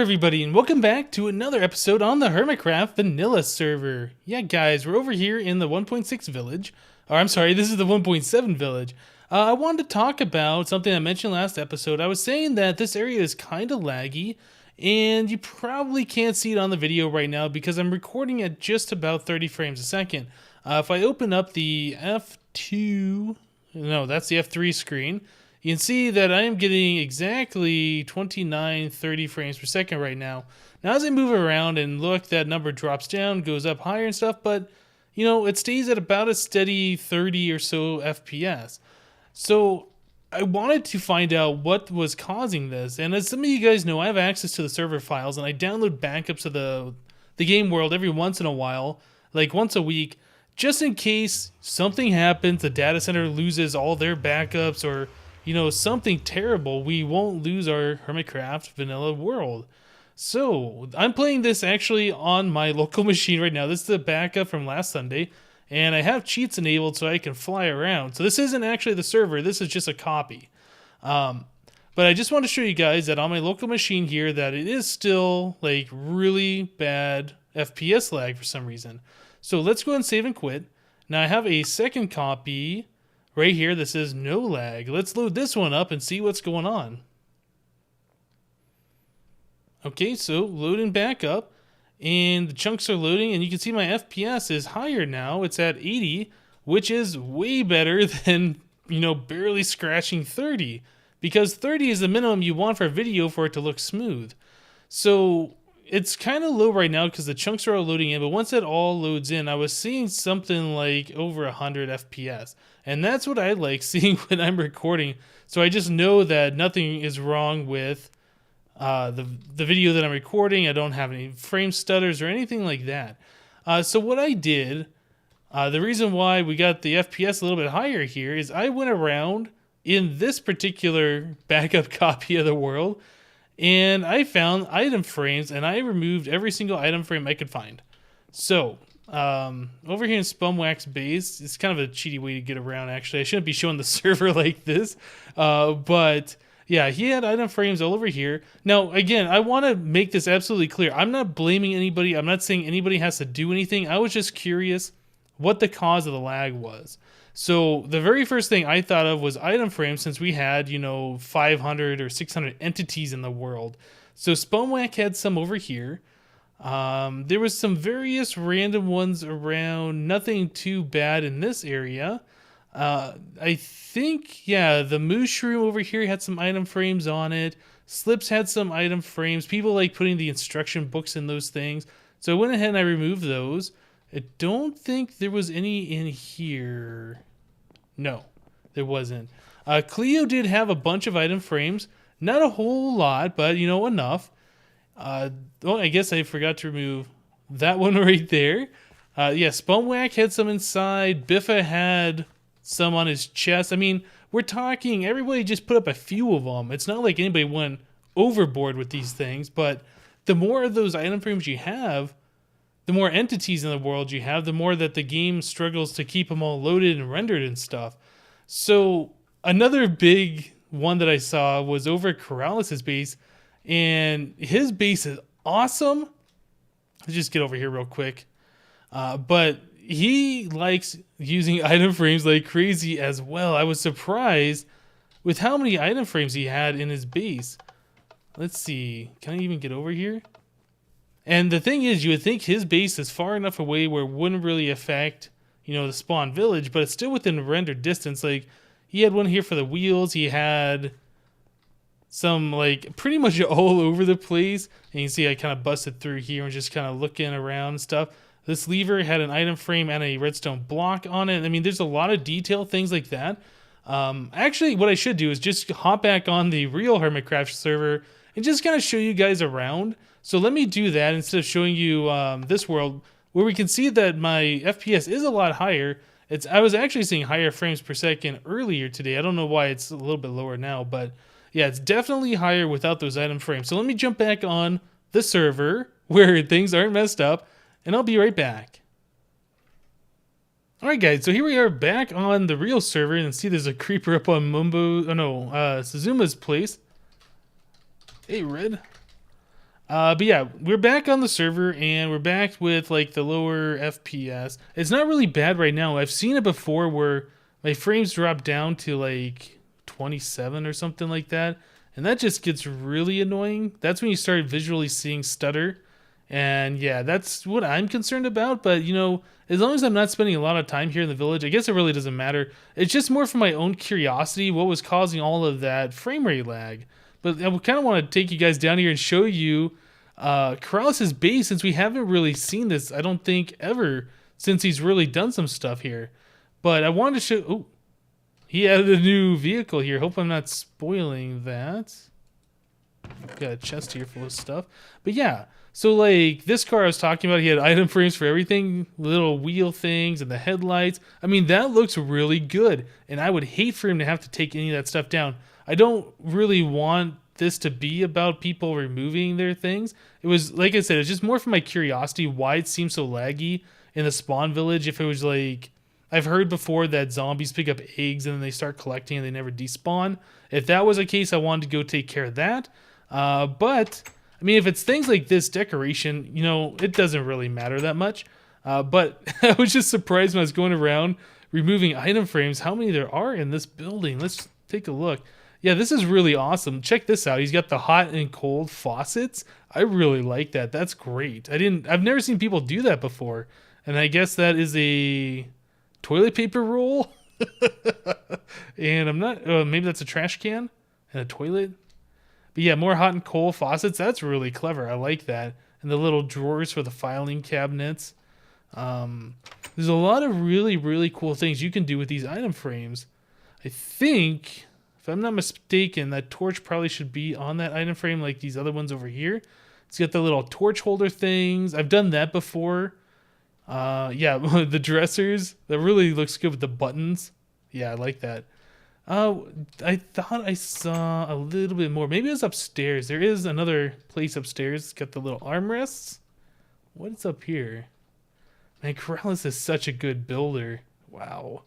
everybody, and welcome back to another episode on the HermitCraft vanilla server. Yeah, guys, we're over here in the 1.6 village. Or, I'm sorry, this is the 1.7 village. I wanted to talk about something I mentioned last episode. I was saying that this area is kind of laggy, and you probably can't see it on the video right now because I'm recording at just about 30 frames a second. If I open up the F2... No, that's the F3 screen. You can see that I am getting exactly 29, 30 frames per second right now. Now, as I move around and look, that number drops down, goes up higher and stuff, but, you know, it stays at about a steady 30 or so FPS. So, I wanted to find out what was causing this, and as some of you guys know, I have access to the server files, and I download backups of the game world every once in a while, like once a week, just in case something happens, the data center loses all their backups, or you know, something terrible, we won't lose our HermitCraft vanilla world. So, I'm playing this actually on my local machine right now. This is the backup from last Sunday, and I have cheats enabled so I can fly around. So this isn't actually the server, this is just a copy. But I just want to show you guys that on my local machine here that it is still like really bad FPS lag for some reason. So let's go ahead and save and quit. Now I have a second copy right here that says no lag. Let's load this one up and see what's going on. Okay, so loading back up, and the chunks are loading, and you can see my FPS is higher now. It's at 80, which is way better than, you know, barely scratching 30, because 30 is the minimum you want for a video for it to look smooth. So it's kind of low right now because the chunks are all loading in, but once that all loads in, I was seeing something like over 100 FPS. And that's what I like seeing when I'm recording. So I just know that nothing is wrong with the video that I'm recording. I don't have any frame stutters or anything like that. So what I did, the reason why we got the FPS a little bit higher here is I went around in this particular backup copy of the world, and I found item frames, and I removed every single item frame I could find. So, over here in Spumwack's base, it's kind of a cheaty way to get around, actually. I shouldn't be showing the server like this. But, yeah, he had item frames all over here. Now, again, I want to make this absolutely clear. I'm not blaming anybody. I'm not saying anybody has to do anything. I was just curious what the cause of the lag was. So the very first thing I thought of was item frames, since we had, you know, 500 or 600 entities in the world. So Spumwack had some over here. There was some various random ones around, nothing too bad in this area. I think, yeah, the mushroom over here had some item frames on it. Slips had some item frames. People like putting the instruction books in those things. So I went ahead and I removed those. I don't think there was any in here. No, there wasn't. Cleo did have a bunch of item frames. Not a whole lot, but, you know, enough. Well, I guess I forgot to remove that one right there. Yeah, Spumwack had some inside. Biffa had some on his chest. I mean, we're talking, everybody just put up a few of them. It's not like anybody went overboard with these things, but the more of those item frames you have, the more entities in the world you have, the more that the game struggles to keep them all loaded and rendered and stuff. So another big one that I saw was over at Corrales' base, and his base is awesome. Let's just get over here real quick. But he likes using item frames like crazy as well. I was surprised with how many item frames he had in his base. Let's see. Can I even get over here? And the thing is, you would think his base is far enough away where it wouldn't really affect, you know, the spawn village, but it's still within rendered distance. Like, he had one here for the wheels. He had some, like, pretty much all over the place. And you can see I kind of busted through here and just kind of looking around and stuff. This lever had an item frame and a redstone block on it. I mean, there's a lot of detail, things like that. Actually, what I should do is just hop back on the real HermitCraft server and just kind of show you guys around. So let me do that instead of showing you this world, where we can see that my FPS is a lot higher. I was actually seeing higher frames per second earlier today. I don't know why it's a little bit lower now, but yeah, it's definitely higher without those item frames. So let me jump back on the server where things aren't messed up, and I'll be right back. Alright guys, so here we are back on the real server, and see there's a creeper up on Suzuma's place. Hey, Red. But yeah, we're back on the server and we're back with like the lower FPS. It's not really bad right now. I've seen it before where my frames drop down to like 27 or something like that. And that just gets really annoying. That's when you start visually seeing stutter. And yeah, that's what I'm concerned about. But you know, as long as I'm not spending a lot of time here in the village, I guess it really doesn't matter. It's just more for my own curiosity what was causing all of that frame rate lag. But I kind of want to take you guys down here and show you Corrales' base, since we haven't really seen this, I don't think, ever since he's really done some stuff here. But I wanted to show... Oh, he added a new vehicle here. Hope I'm not spoiling that. Got a chest here full of stuff. But yeah, so like this car I was talking about, he had item frames for everything, little wheel things and the headlights. I mean, that looks really good. And I would hate for him to have to take any of that stuff down. I don't really want this to be about people removing their things. It was, like I said, it's just more for my curiosity why it seems so laggy in the spawn village. If it was like, I've heard before that zombies pick up eggs and then they start collecting and they never despawn. If that was the case, I wanted to go take care of that. But I mean, if it's things like this decoration, you know, it doesn't really matter that much. But I was just surprised when I was going around removing item frames, how many there are in this building. Let's take a look. Yeah, this is really awesome. Check this out. He's got the hot and cold faucets. I really like that. That's great. I've never seen people do that before. And I guess that is a toilet paper roll. And I'm not, maybe that's a trash can and a toilet. But yeah, more hot and cold faucets. That's really clever. I like that. And the little drawers for the filing cabinets. There's a lot of really, really cool things you can do with these item frames. I think, if I'm not mistaken, that torch probably should be on that item frame like these other ones over here. It's got the little torch holder things. I've done that before. Yeah, the dressers. That really looks good with the buttons. Yeah, I like that. I thought I saw a little bit more. Maybe it was upstairs. There is another place upstairs. It's got the little armrests. What's up here? Man, Corrales is such a good builder. Wow.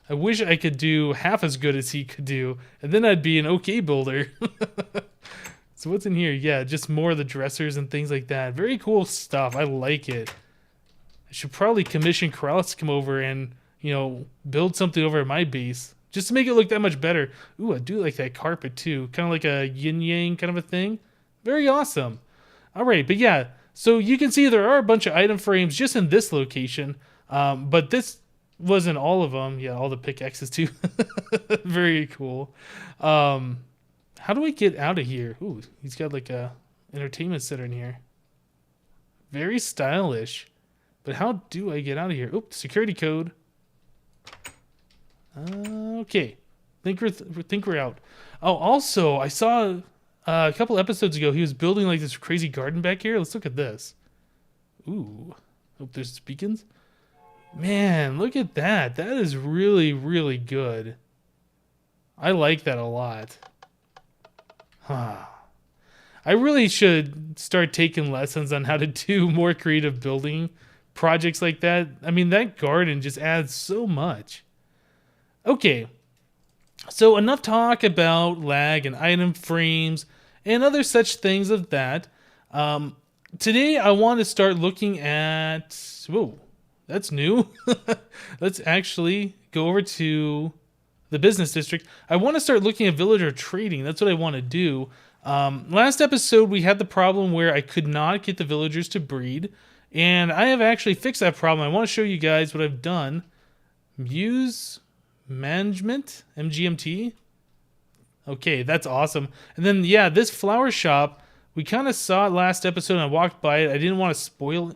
I wish I could do half as good as he could do, and then I'd be an okay builder. So what's in here? Yeah, just more of the dressers and things like that. Very cool stuff. I like it. I should probably commission Corrales to come over and, you know, build something over at my base, just to make it look that much better. Ooh, I do like that carpet too. Kind of like a yin-yang kind of a thing. Very awesome. All right, but yeah, so you can see there are a bunch of item frames just in this location, but this wasn't all of them. Yeah, all the pickaxes too. Very cool. How do I get out of here? Ooh, he's got like a entertainment center in here. Very stylish. But how do I get out of here? Oops, security code. Okay. Think we're out. Oh, also, I saw a couple episodes ago he was building like this crazy garden back here. Let's look at this. Ooh. Oh, there's beacons. Man, look at that. That is really, really good. I like that a lot. I really should start taking lessons on how to do more creative building projects like that. I mean, that garden just adds so much. Okay, so enough talk about lag and item frames and other such things of that. Today I want to start looking at... Whoa, that's new. Let's actually go over to the business district. I want to start looking at villager trading. That's what I want to do. Last episode we had the problem where I could not get the villagers to breed, and I have actually fixed that problem. I want to show you guys what I've done. Muse management, MGMT. Okay, that's awesome. And then yeah, this flower shop, we kind of saw it last episode and I walked by it. I didn't want to spoil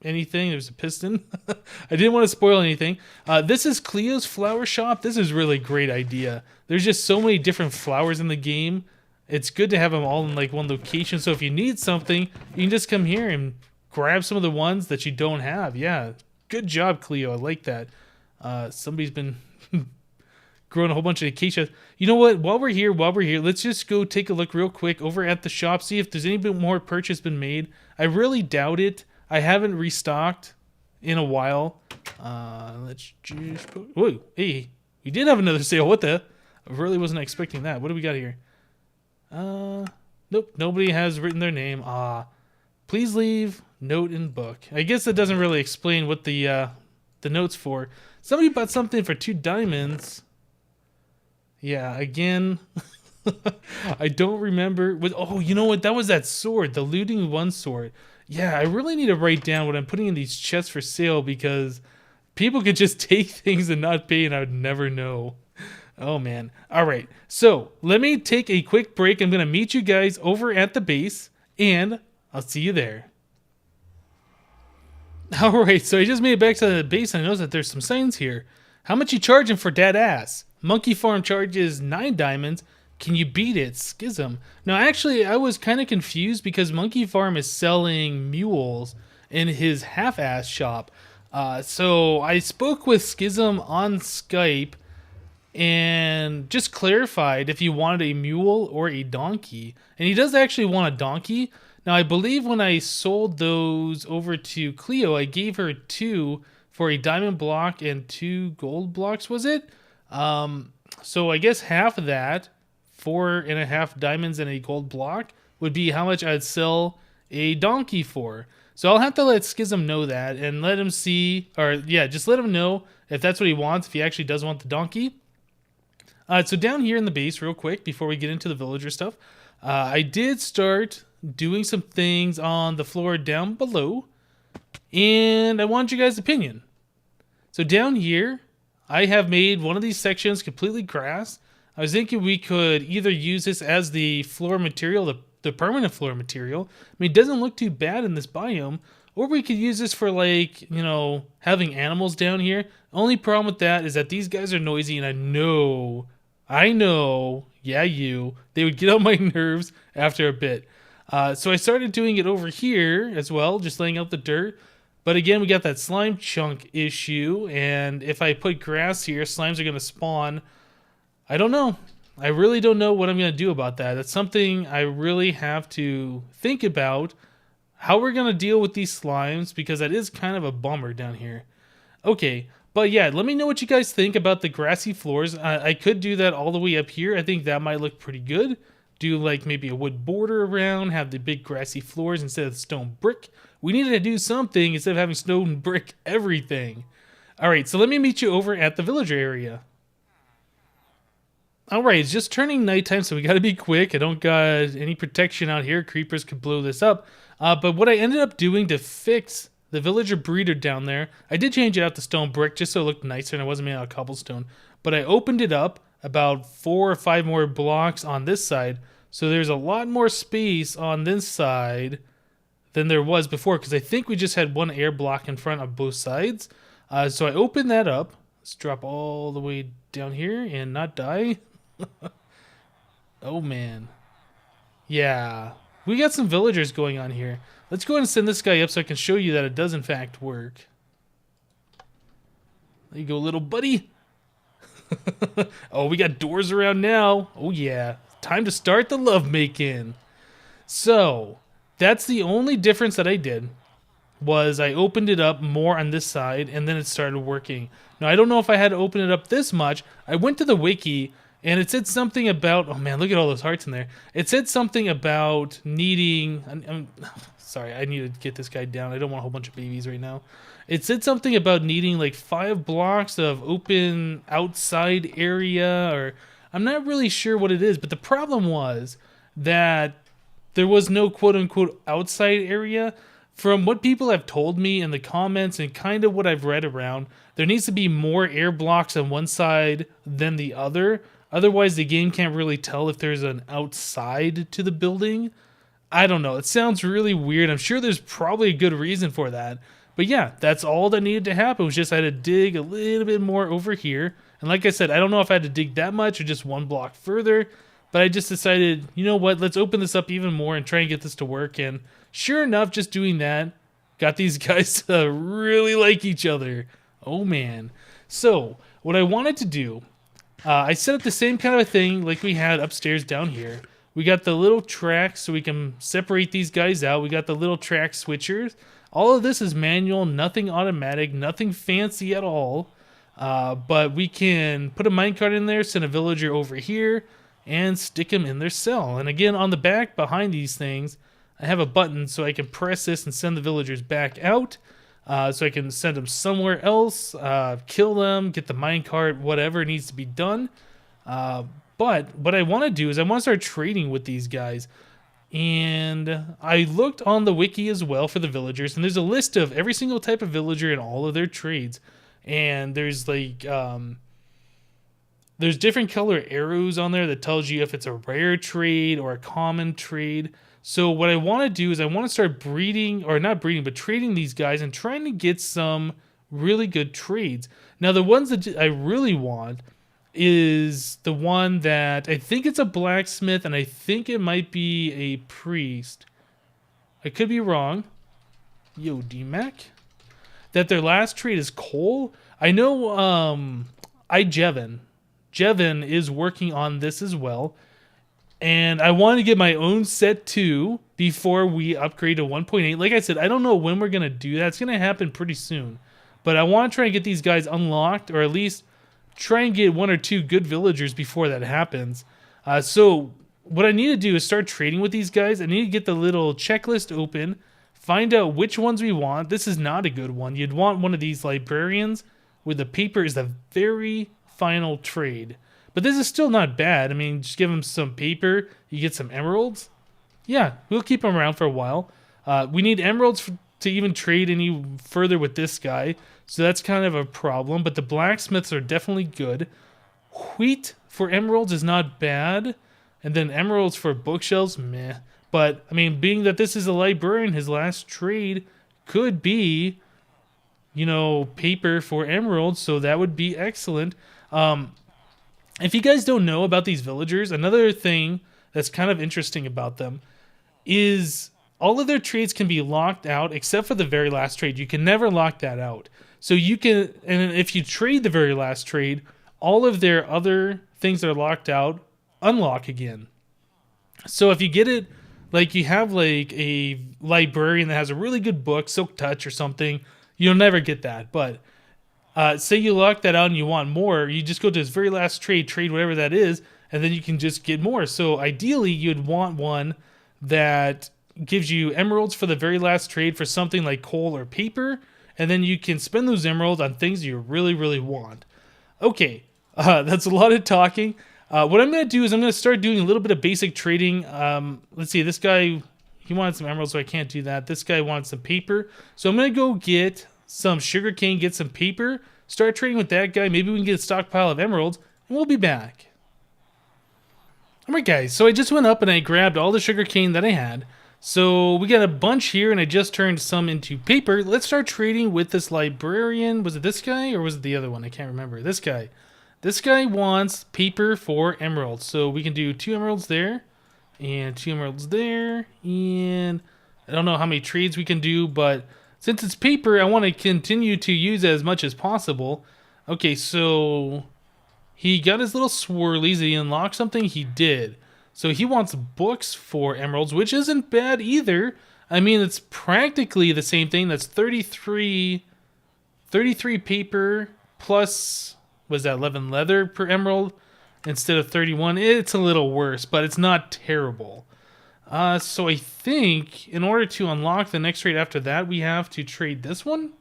anything. There's a piston. I didn't want to spoil anything. This is Cleo's flower shop. This is really a great idea. There's just so many different flowers in the game. It's good to have them all in like one location. So if you need something, you can just come here and grab some of the ones that you don't have. Yeah, good job, Cleo. I like that. Somebody's been growing a whole bunch of acacia. You know what? While we're here, let's just go take a look real quick over at the shop. See if there's any bit more purchase been made. I really doubt it. I haven't restocked in a while. Let's just... Whoa, hey, we did have another sale. What the? I really wasn't expecting that. What do we got here? Nope, nobody has written their name. Please leave note in book. I guess that doesn't really explain what the note's for. Somebody bought something for 2 diamonds. Yeah, again, I don't remember. Oh, you know what? That was that sword, the looting 1 sword. Yeah, I really need to write down what I'm putting in these chests for sale because people could just take things and not pay, and I would never know. Oh man. All right. So let me take a quick break. I'm going to meet you guys over at the base, and I'll see you there. All right. So I just made it back to the base, and I noticed that there's some signs here. How much you charging for that ass? Monkey Farm charges 9 diamonds. Can you beat it? Schism. Now, actually, I was kind of confused because Monkey Farm is selling mules in his half-ass shop. So I spoke with Schism on Skype and just clarified if he wanted a mule or a donkey. And he does actually want a donkey. Now, I believe when I sold those over to Cleo, I gave her 2 for a diamond block and 2 gold blocks, was it? So I guess half of that, 4.5 diamonds and a gold block, would be how much I'd sell a donkey for. So I'll have to let Schism know that and let him see, or yeah, just let him know if that's what he wants, if he actually does want the donkey. So down here in the base, real quick, before we get into the villager stuff, I did start doing some things on the floor down below, and I want you guys' opinion. So down here, I have made one of these sections completely grass. I was thinking we could either use this as the floor material, the permanent floor material. I mean, it doesn't look too bad in this biome. Or we could use this for, like, you know, having animals down here. Only problem with that is that these guys are noisy, and I know, yeah, they would get on my nerves after a bit. So I started doing it over here as well, just laying out the dirt. But again, we got that slime chunk issue, and if I put grass here, slimes are going to spawn. I don't know. I really don't know what I'm going to do about that. That's something I really have to think about, how we're going to deal with these slimes, because that is kind of a bummer down here. Okay, but yeah, let me know what you guys think about the grassy floors. I could do that all the way up here. I think that might look pretty good. Do like maybe a wood border around, have the big grassy floors instead of stone brick. We needed to do something instead of having stone brick everything. All right, so let me meet you over at the villager area. All right, it's just turning nighttime, so we got to be quick. I don't got any protection out here. Creepers could blow this up. But what I ended up doing to fix the villager breeder down there, I did change it out to stone brick just so it looked nicer and it wasn't made out of cobblestone. But I opened it up about 4 or 5 more blocks on this side, so there's a lot more space on this side than there was before, because I think we just had 1 air block in front of both sides. So I opened that up. Let's drop all the way down here and not die. Oh man. Yeah. We got some villagers going on here. Let's go ahead and send this guy up so I can show you that it does in fact work. There you go, little buddy. Oh, we got doors around now. Oh yeah. Time to start the lovemaking. So, that's the only difference that I did, was I opened it up more on this side and then it started working. Now, I don't know if I had to open it up this much. I went to the wiki and it said something about, oh man, look at all those hearts in there. It said something about needing, sorry, I need to get this guy down. I don't want a whole bunch of babies right now. It said something about needing like 5 blocks of open outside area, or I'm not really sure what it is, but the problem was that there was no quote unquote outside area. From what people have told me in the comments and kind of what I've read around, there needs to be more air blocks on one side than the other. Otherwise, the game can't really tell if there's an outside to the building. I don't know. It sounds really weird. I'm sure there's probably a good reason for that. But yeah, that's all that needed to happen. It was just I had to dig a little bit more over here. And like I said, I don't know if I had to dig that much or just 1 block further. But I just decided, you know what, let's open this up even more and try and get this to work. And sure enough, just doing that got these guys to really like each other. Oh man. So what I wanted to do, I set up the same kind of a thing like we had upstairs down here. We got the little tracks so we can separate these guys out. We got the little track switchers. All of this is manual, nothing automatic, nothing fancy at all. But we can put a minecart in there, send a villager over here, and stick them in their cell. And again, on the back behind these things, I have a button so I can press this and send the villagers back out. So I can send them somewhere else, kill them, get the minecart, whatever needs to be done. But what I want to do is I want to start trading with these guys. And I looked on the wiki as well for the villagers, and there's a list of every single type of villager and all of their trades. And there's like there's different color arrows on there that tells you if it's a rare trade or a common trade. So what I want to do is I want to start breeding, or not breeding, but trading these guys and trying to get some really good trades. Now the ones that I really want is the one that I think it's a blacksmith, and I think it might be a priest. I could be wrong. Yo, D-Mac. That their last trade is coal. I know Jevin is working on this as well. And I want to get my own set too before we upgrade to 1.8. Like I said, I don't know when we're going to do that. It's going to happen pretty soon. But I want to try and get these guys unlocked, or at least try and get 1 or 2 good villagers before that happens. So what I need to do is start trading with these guys. I need to get the little checklist open, find out which ones we want. This is not a good one. You'd want one of these librarians where the paper is the very final trade. But this is still not bad. I mean, just give them some paper. You get some emeralds. Yeah, we'll keep them around for a while. We need emeralds to even trade any further with this guy. So that's kind of a problem. But the blacksmiths are definitely good. Wheat for emeralds is not bad. And then emeralds for bookshelves, meh. But, I mean, being that this is a librarian, his last trade could be, you know, paper for emeralds. So that would be excellent. If you guys don't know about these villagers, another thing that's kind of interesting about them is all of their trades can be locked out except for the very last trade. You can never lock that out. So you can, and if you trade the very last trade, all of their other things that are locked out unlock again. So if you get it, like you have like a librarian that has a really good book, Silk Touch or something, you'll never get that. But say you lock that out and you want more, you just go to his very last trade whatever that is, and then you can just get more. So ideally, you'd want one that gives you emeralds for the very last trade for something like coal or paper, and then you can spend those emeralds on things you really, really want. Okay, that's a lot of talking. What I'm going to do is I'm going to start doing a little bit of basic trading. Let's see, this guy, he wanted some emeralds, so I can't do that. This guy wanted some paper. So I'm going to go get some sugarcane, get some paper, start trading with that guy. Maybe we can get a stockpile of emeralds, and we'll be back. Alright guys, so I just went up and I grabbed all the sugarcane that I had. So we got a bunch here, and I just turned some into paper. Let's start trading with this librarian. Was it this guy, or was it the other one? I can't remember. This guy. This guy wants paper for emeralds. So we can do 2 emeralds there, and 2 emeralds there, and I don't know how many trades we can do, but since it's paper, I want to continue to use it as much as possible. Okay, so he got his little swirlies. Did he unlock something? He did. So he wants books for emeralds, which isn't bad either. I mean, it's practically the same thing. That's 33 paper plus, was that 11 leather per emerald instead of 31. It's a little worse, but it's not terrible. So I think in order to unlock the next trade after that, we have to trade this one?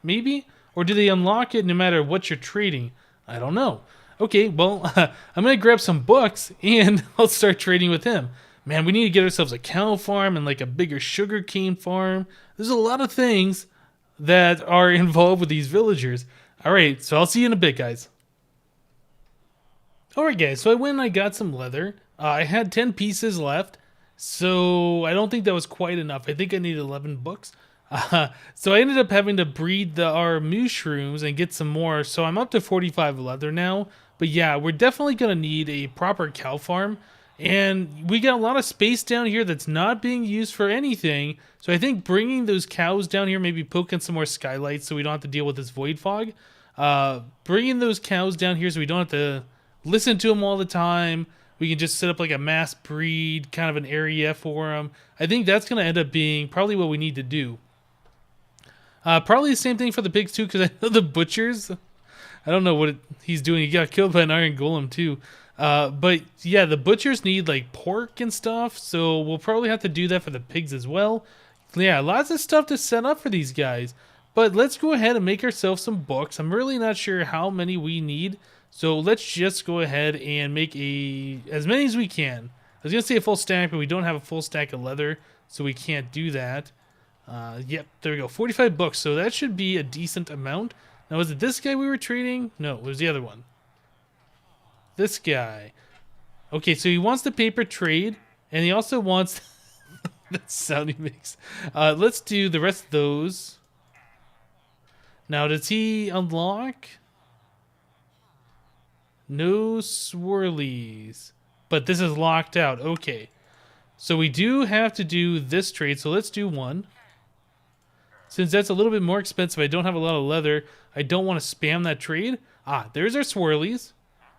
Maybe? Or do they unlock it no matter what you're trading? I don't know. Okay, well, I'm going to grab some books and I'll start trading with him. Man, we need to get ourselves a cow farm and like a bigger sugarcane farm. There's a lot of things that are involved with these villagers. Alright, so I'll see you in a bit, guys. Alright, guys, so I went and I got some leather. I had 10 pieces left. So I don't think that was quite enough. I think I need 11 books. So I ended up having to breed our mushrooms and get some more. So I'm up to 45 leather now. But yeah, we're definitely going to need a proper cow farm. And we got a lot of space down here that's not being used for anything. So I think bringing those cows down here, maybe poking some more skylights so we don't have to deal with this void fog. Bringing those cows down here so we don't have to listen to them all the time. We can just set up like a mass breed kind of an area for them. I think that's going to end up being probably what we need to do. Probably the same thing for the pigs too, because I know the butchers, I don't know what he's doing. He got killed by an iron golem too. But yeah, the butchers need like pork and stuff, so we'll probably have to do that for the pigs as well. Yeah, lots of stuff to set up for these guys. But let's go ahead and make ourselves some books. I'm really not sure how many we need, so let's just go ahead and make as many as we can. I was gonna say a full stack, but we don't have a full stack of leather, so we can't do that. Yep, there we go. 45 books, so that should be a decent amount. Now, was it this guy we were trading? No, it was the other one. This guy. Okay, so he wants the paper trade, and he also wants that sound he makes. Let's do the rest of those. Now, does he unlock? No swirlies. But this is locked out. Okay. So we do have to do this trade, so let's do one. Since that's a little bit more expensive, I don't have a lot of leather. I don't want to spam that trade. Ah, there's our swirlies.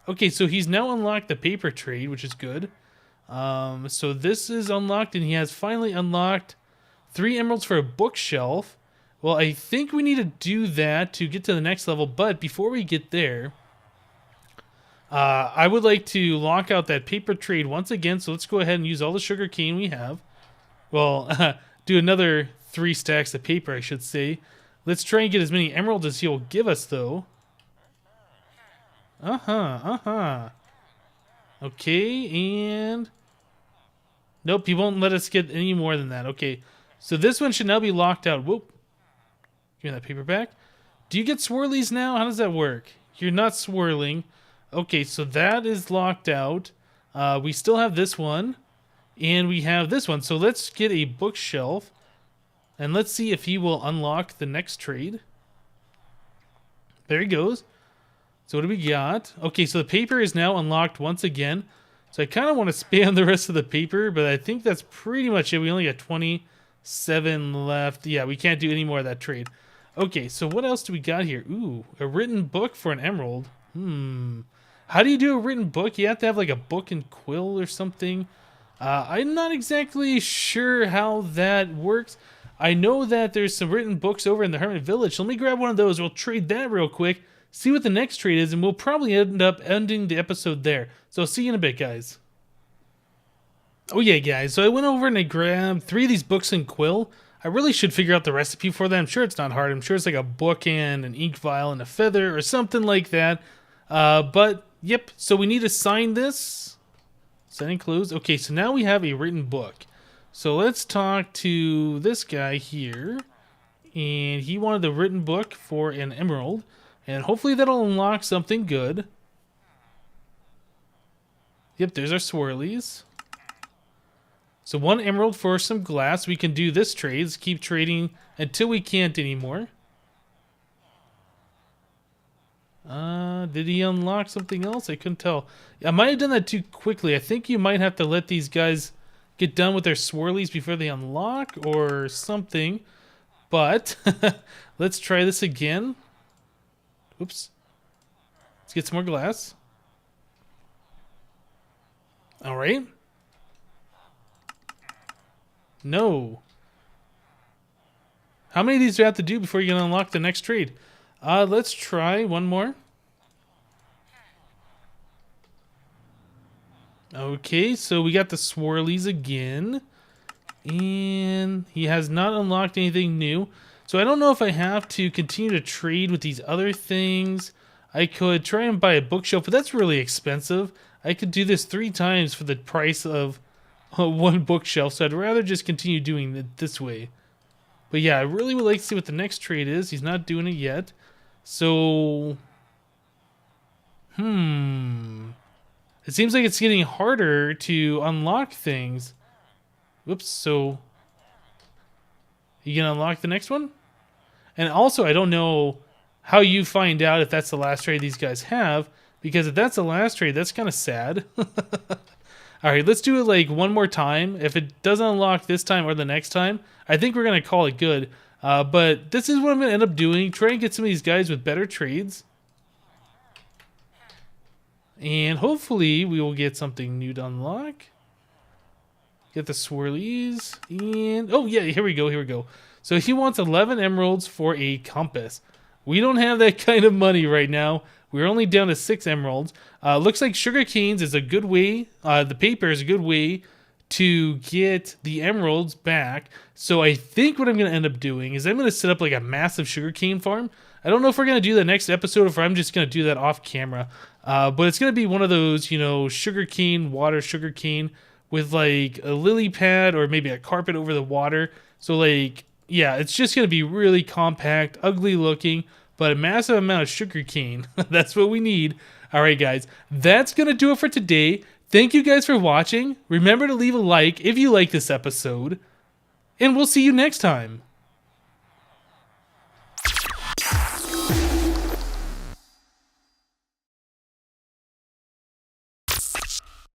Okay, so he's now unlocked the paper trade, which is good. So this is unlocked, and he has finally unlocked 3 emeralds for a bookshelf. Well, I think we need to do that to get to the next level, but before we get there, I would like to lock out that paper trade once again, so let's go ahead and use all the sugar cane we have. Well, do another 3 stacks of paper, I should say. Let's try and get as many emeralds as he'll give us, though. Okay, and... Nope, he won't let us get any more than that. Okay, so this one should now be locked out. Whoop. Give me that paper back. Do you get swirlies now? How does that work? You're not swirling. Okay, so that is locked out. We still have this one, and we have this one. So let's get a bookshelf, and let's see if he will unlock the next trade. There he goes. So what do we got? Okay, so the paper is now unlocked once again. So I kind of want to spam the rest of the paper, but I think that's pretty much it. We only got 27 left. Yeah, we can't do any more of that trade. Okay, so what else do we got here? Ooh, a written book for an emerald. How do you do a written book? You have to have like a book and quill or something. I'm not exactly sure how that works. I know that there's some written books over in the Hermit Village. So let me grab one of those. We'll trade that real quick. See what the next trade is, and we'll probably end up ending the episode there. So see you in a bit, guys. Oh yeah, guys. So I went over and I grabbed 3 of these books and quill. I really should figure out the recipe for that. I'm sure it's not hard. I'm sure it's like a book and an ink vial and a feather or something like that. But, yep. So we need to sign this. Signing clues. Okay, so now we have a written book. So let's talk to this guy here. And he wanted the written book for an emerald. And hopefully that'll unlock something good. Yep, there's our swirlies. So 1 emerald for some glass. We can do this trade. Let's keep trading until we can't anymore. Did he unlock something else? I couldn't tell. I might have done that too quickly. I think you might have to let these guys get done with their swirlies before they unlock or something. But let's try this again. Oops. Let's get some more glass. All right. No. How many of these do you have to do before you can unlock the next trade? Let's try one more. Okay, so we got the swirlies again. And he has not unlocked anything new. So I don't know if I have to continue to trade with these other things. I could try and buy a bookshelf, but that's really expensive. I could do this 3 times for the price of 1 bookshelf, so I'd rather just continue doing it this way. But yeah, I really would like to see what the next trade is. He's not doing it yet. So... It seems like it's getting harder to unlock things. Whoops, so... You gonna unlock the next one? And also, I don't know how you find out if that's the last trade these guys have, because if that's the last trade, that's kind of sad. Alright, let's do it like one more time. If it doesn't unlock this time or the next time, I think we're gonna call it good. But this is what I'm gonna end up doing. Try and get some of these guys with better trades. And hopefully we will get something new to unlock. Get the swirlies. And oh yeah, here we go. So he wants 11 emeralds for a compass. We don't have that kind of money right now. We're only down to 6 emeralds. Looks like sugar canes is a good way. The paper is a good way to get the emeralds back. So I think what I'm going to end up doing is I'm going to set up like a massive sugarcane farm. I don't know if we're going to do the next episode or if I'm just going to do that off camera. But it's going to be one of those, you know, sugarcane, water sugarcane with like a lily pad or maybe a carpet over the water. So like, yeah, it's just going to be really compact, ugly looking, but a massive amount of sugarcane. That's what we need. All right, guys, that's going to do it for today. Thank you guys for watching. Remember to leave a like if you like this episode, and we'll see you next time.